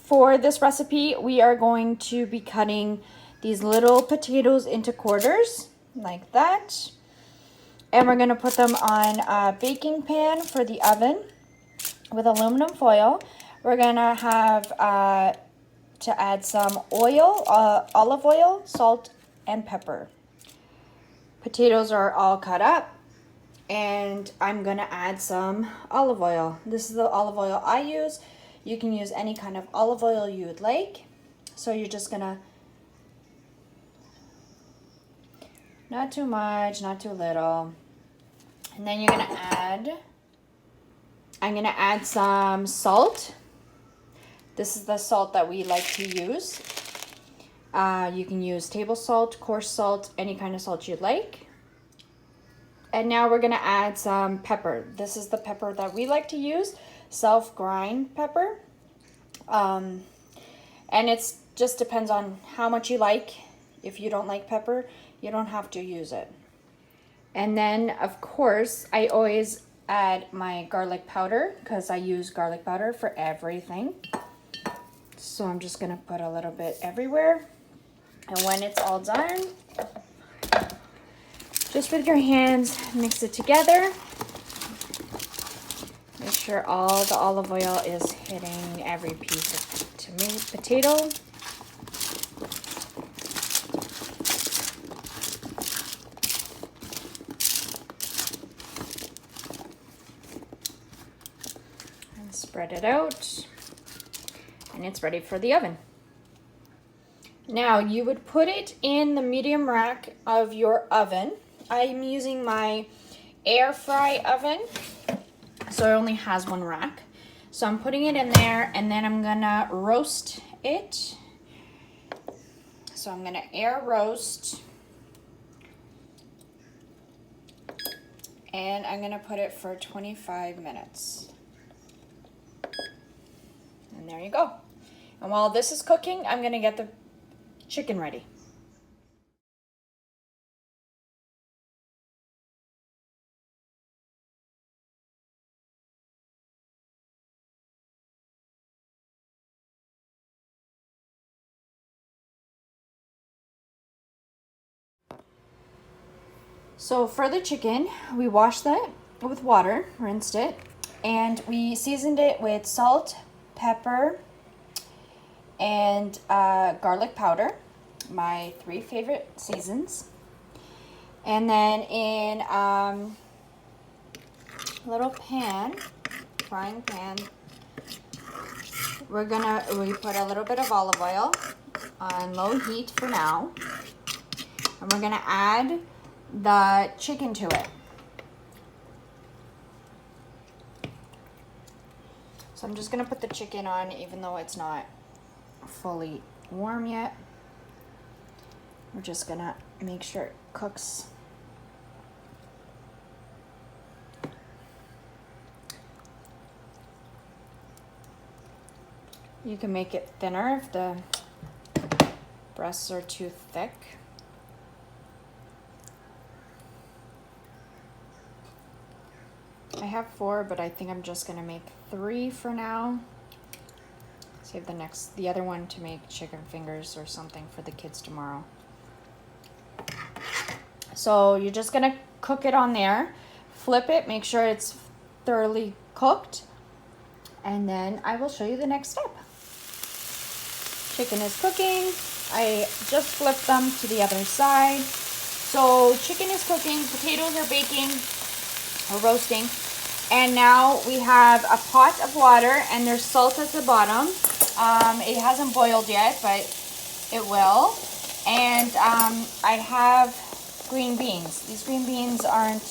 For this recipe, we are going to be cutting these little potatoes into quarters like that. And we're going to put them on a baking pan for the oven with aluminum foil. We're going to have to add some oil, olive oil, salt, and pepper. Potatoes are all cut up, and I'm going to add some olive oil. This is the olive oil I use. You can use any kind of olive oil you would like. So you're just going to, not too much, not too little. And then you're going to add, I'm going to add some salt. This is the salt that we like to use. You can use table salt, coarse salt, any kind of salt you'd like. And now we're going to add some pepper. This is the pepper that we like to use, self-grind pepper. And it's just depends on how much you like. If you don't like pepper, you don't have to use it. And then, of course, I always add my garlic powder because I use garlic powder for everything. So I'm just going to put a little bit everywhere. And when it's all done, just with your hands, mix it together. Make sure all the olive oil is hitting every piece of potato. And spread it out. And it's ready for the oven. Now you would put it in the medium rack of your oven. I'm using my air fry oven, so it only has one rack. So I'm putting it in there, and then I'm gonna roast it. So I'm gonna air roast, and I'm gonna put it for 25 minutes. And there you go. And while this is cooking, I'm gonna get the chicken ready. So for the chicken, we washed that with water, rinsed it, and we seasoned it with salt, pepper, and garlic powder, my 3 favorite seasons. And then in a little pan, frying pan, we put a little bit of olive oil on low heat for now, and we're gonna add the chicken to it. So I'm just gonna put the chicken on even though it's not fully warm yet. We're just gonna make sure it cooks. You can make it thinner if the breasts are too thick. I have 4, but I think I'm just gonna make 3 for now. Save the other one to make chicken fingers or something for the kids tomorrow. So you're just gonna cook it on there, flip it, make sure it's thoroughly cooked, and then I will show you the next step. Chicken is cooking. I just flipped them to the other side. So chicken is cooking, potatoes are baking or roasting, and now we have a pot of water and there's salt at the bottom. It hasn't boiled yet, but it will. And I have green beans. These green beans aren't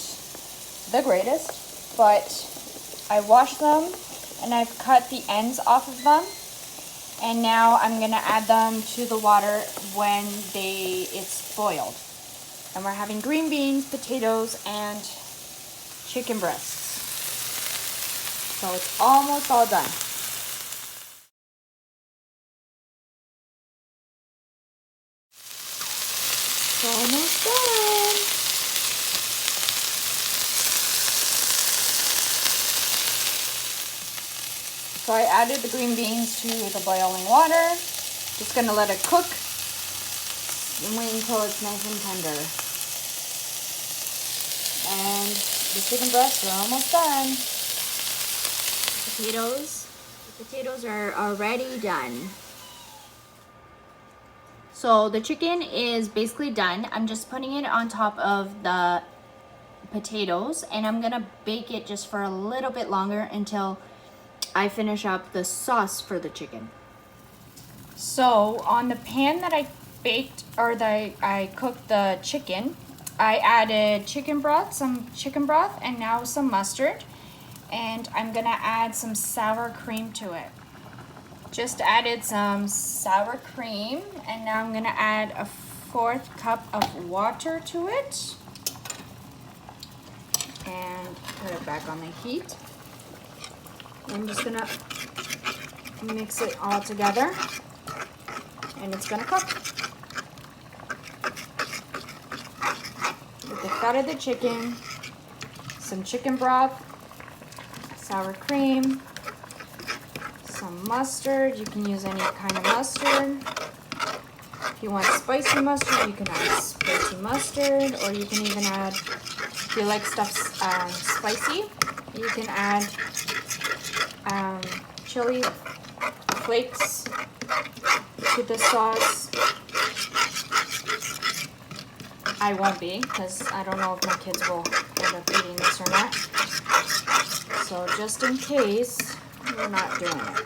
the greatest, but I washed them and I've cut the ends off of them. And now I'm gonna add them to the water when it's boiled. And we're having green beans, potatoes, and chicken breasts. So it's almost all done. It's almost done. So I added the green beans to the boiling water. Just gonna let it cook and wait until it's nice and tender. And the chicken breasts are almost done. The potatoes are already done. So the chicken is basically done. I'm just putting it on top of the potatoes, and I'm gonna bake it just for a little bit longer until I finish up the sauce for the chicken. So on the pan that I baked, or that I cooked the chicken, I added chicken broth, some chicken broth, and now some mustard. And I'm gonna add some sour cream to it. Just added some sour cream, and now I'm gonna add a 1/4 cup of water to it. And put it back on the heat. I'm just gonna mix it all together, and it's gonna cook. With the fat of the chicken, some chicken broth, sour cream, some mustard. You can use any kind of mustard. If you want spicy mustard, you can add spicy mustard, or you can even add, if you like stuff spicy, you can add chili flakes to the sauce. I won't be, because I don't know if my kids will end up eating this or not. So just in case, we're not doing it.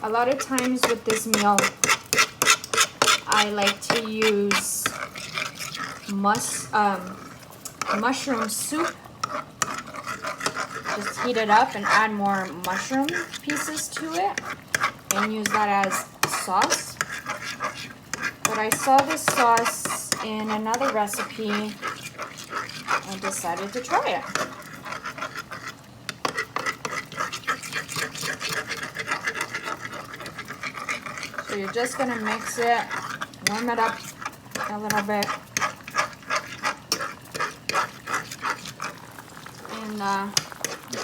A lot of times with this meal, I like to use mushroom soup. Just heat it up and add more mushroom pieces to it and use that as sauce. But I saw this sauce in another recipe and decided to try it. So you're just gonna mix it, warm it up a little bit. And the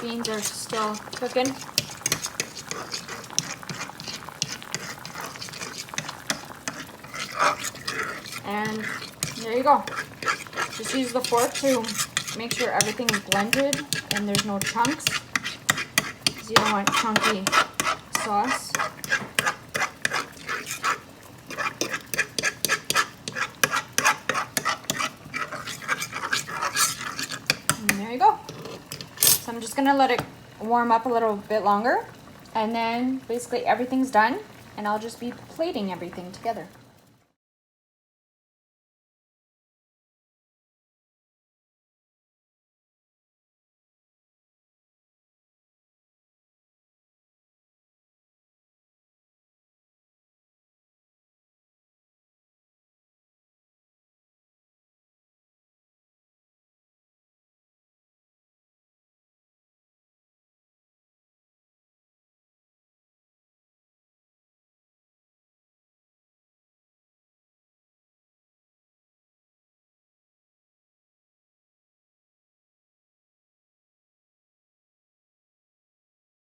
beans are still cooking. And there you go. Just use the fork to make sure everything is blended and there's no chunks, because you don't want chunky sauce. And there you go. So I'm just gonna let it warm up a little bit longer, and then basically everything's done, and I'll just be plating everything together.